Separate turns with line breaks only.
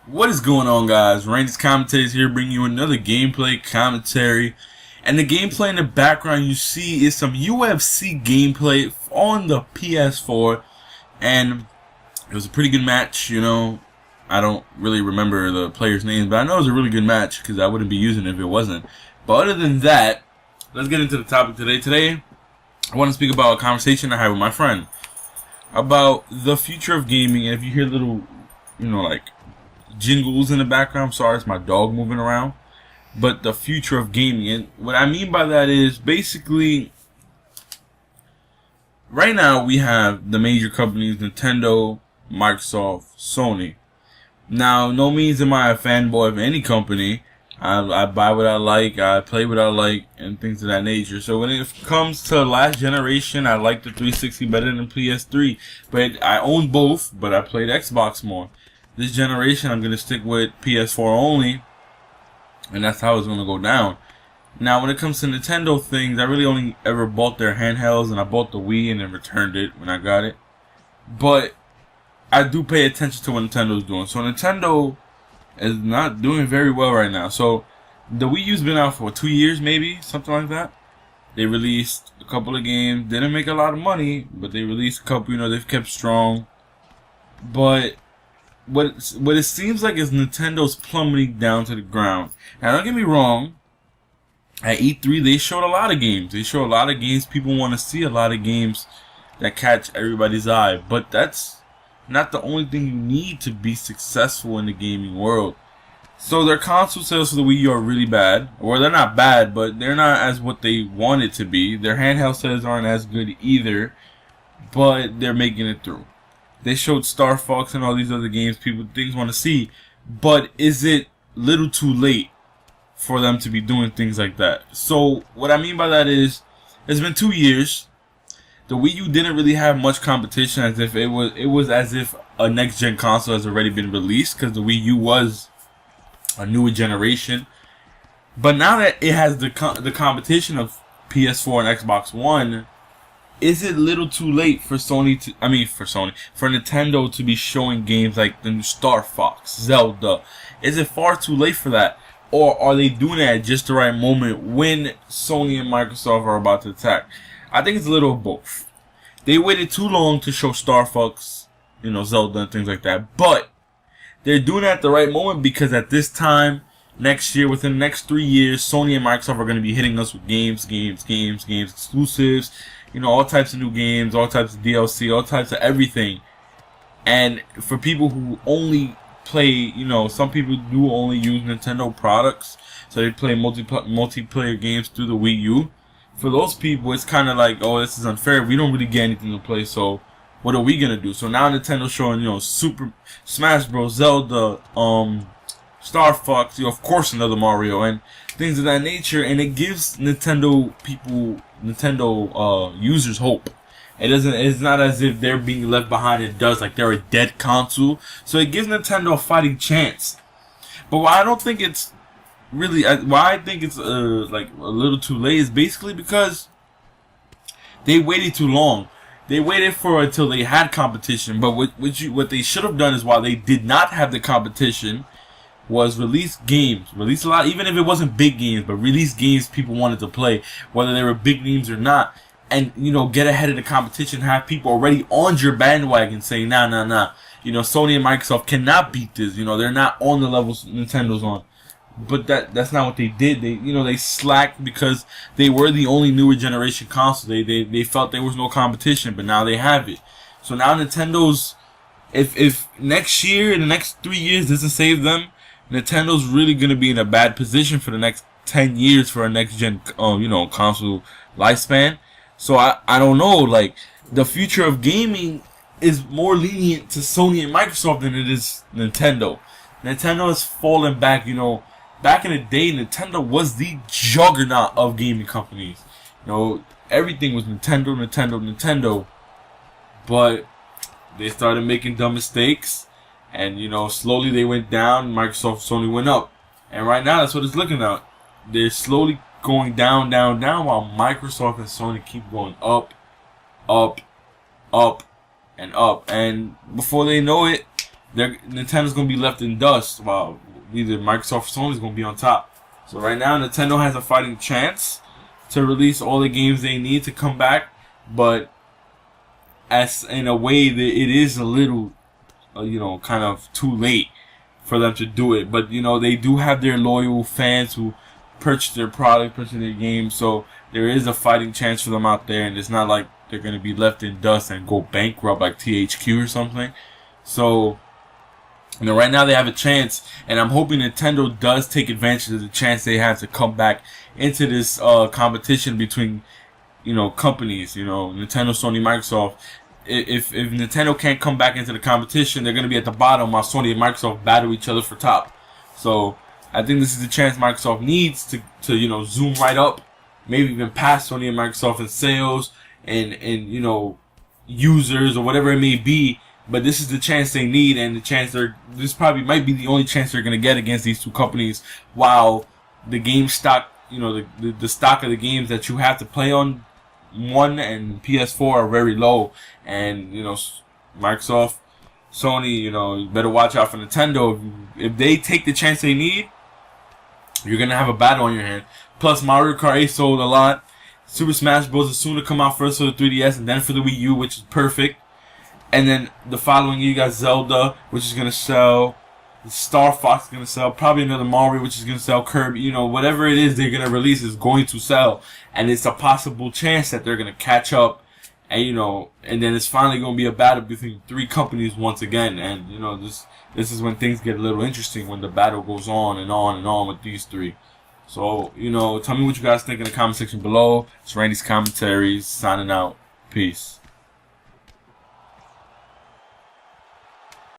What is going on, guys? RandysCommentarys here, bringing you another gameplay commentary. And the gameplay in the background you see is some UFC gameplay on the PS4. And it was a pretty good match, you know. I don't really remember the players' names, but I know it was a really good match because I wouldn't be using it if it wasn't. But other than that, let's get into the topic today. Today, I want to speak about a conversation I had with my friend about the future of gaming. And if you hear little, like jingles in the background, I'm sorry, it's my dog moving around. But the future of gaming, and what I mean by that is basically right now we have the major companies: Nintendo, Microsoft, Sony. Now, no means am I a fanboy of any company. I buy what I like, I play what I like, and things of that nature. So when it comes to last generation, I like the 360 better than PS3. But I own both, but I played Xbox more. This generation, I'm going to stick with PS4 only, and that's how it's going to go down. Now, when it comes to Nintendo things, I really only ever bought their handhelds, and I bought the Wii and then returned it when I got it. But I do pay attention to what Nintendo's doing. So Nintendo is not doing very well right now. So the Wii U's been out for 2 years, maybe, something like that. They released a couple of games, didn't make a lot of money, but they released a couple. They've kept strong. But what it seems like is Nintendo's plummeting down to the ground. Now, don't get me wrong. At E3, they showed a lot of games. They show a lot of games people want to see, a lot of games that catch everybody's eye. But that's not the only thing you need to be successful in the gaming world. So their console sales for the Wii U are really bad. Or they're not bad, but they're not as what they want it to be. Their handheld sales aren't as good either, but they're making it through. They showed Star Fox and all these other games things want to see, but is it little too late for them to be doing things like that? So what I mean by that is, it's been 2 years. The Wii U didn't really have much competition, as if it was as if a next gen console has already been released, because the Wii U was a newer generation. But now that it has the competition of PS4 and Xbox One, is it little too late for Nintendo to be showing games like the new Star Fox, Zelda? Is it far too late for that? Or are they doing it at just the right moment when Sony and Microsoft are about to attack? I think it's a little of both. They waited too long to show Star Fox, Zelda and things like that. But they're doing it at the right moment, because at this time, next year, within the next 3 years, Sony and Microsoft are going to be hitting us with games, exclusives, all types of new games, all types of DLC, all types of everything. And for people who only play, some people do only use Nintendo products, so they play multiplayer games through the Wii U. For those people, it's kind of like, oh, this is unfair. We don't really get anything to play, so what are we gonna do? So now Nintendo's showing, Super Smash Bros, Zelda, Star Fox, of course another Mario, and things of that nature, and it gives Nintendo users hope. It's not as if they're being left behind. It does, like they're a dead console. So it gives Nintendo a fighting chance. But why I think it's like a little too late is basically because they waited too long. They waited until they had competition. But what they should have done is, while they did not have the competition, was release games. Release a lot, even if it wasn't big games, but release games people wanted to play, whether they were big names or not. And, get ahead of the competition, have people already on your bandwagon saying, nah. Sony and Microsoft cannot beat this. They're not on the levels Nintendo's on. But that's not what they did. They slacked because they were the only newer generation console. They felt there was no competition, but now they have it. So now Nintendo's, if next year, in the next 3 years doesn't save them, Nintendo's really going to be in a bad position for the next 10 years for a next gen, console lifespan. So I don't know, like, the future of gaming is more lenient to Sony and Microsoft than it is Nintendo. Nintendo has fallen back, Back in the day, Nintendo was the juggernaut of gaming companies. Everything was Nintendo. But they started making dumb mistakes, and slowly they went down. Microsoft, Sony went up, and right now that's what it's looking at. They're slowly going down, while Microsoft and Sony keep going up, and up. And before they know it, Nintendo's gonna be left in dust, while either Microsoft or Sony's gonna be on top. So right now, Nintendo has a fighting chance to release all the games they need to come back, but as in a way that it is a little, kind of too late for them to do it. But they do have their loyal fans who purchase their product, purchase their games, so there is a fighting chance for them out there, and it's not like they're gonna be left in dust and go bankrupt like THQ or something. So right now they have a chance, and I'm hoping Nintendo does take advantage of the chance they have to come back into this competition between companies, Nintendo, Sony, Microsoft. If Nintendo can't come back into the competition, they're going to be at the bottom while Sony and Microsoft battle each other for top. So I think this is the chance Microsoft needs to zoom right up, maybe even past Sony and Microsoft in sales and users or whatever it may be. But this is the chance they need, and the chance this probably might be the only chance they're going to get against these two companies, while the game stock, the stock of the games that you have to play on One and PS4 are very low. And Microsoft, Sony, you better watch out for Nintendo. If they take the chance they need, you're gonna have a battle on your hand. Plus, Mario Kart 8 sold a lot. Super Smash Bros. Is soon to come out, first for the 3DS and then for the Wii U, which is perfect. And then the following year, you got Zelda, which is gonna sell. Star Fox is gonna sell. Probably another Mario, which is gonna sell. Kirby, whatever it is they're gonna release is going to sell, and it's a possible chance that they're gonna catch up, and and then it's finally gonna be a battle between three companies once again, and this is when things get a little interesting, when the battle goes on and on and on with these three. So tell me what you guys think in the comment section below. It's Randy's Commentaries signing out. Peace.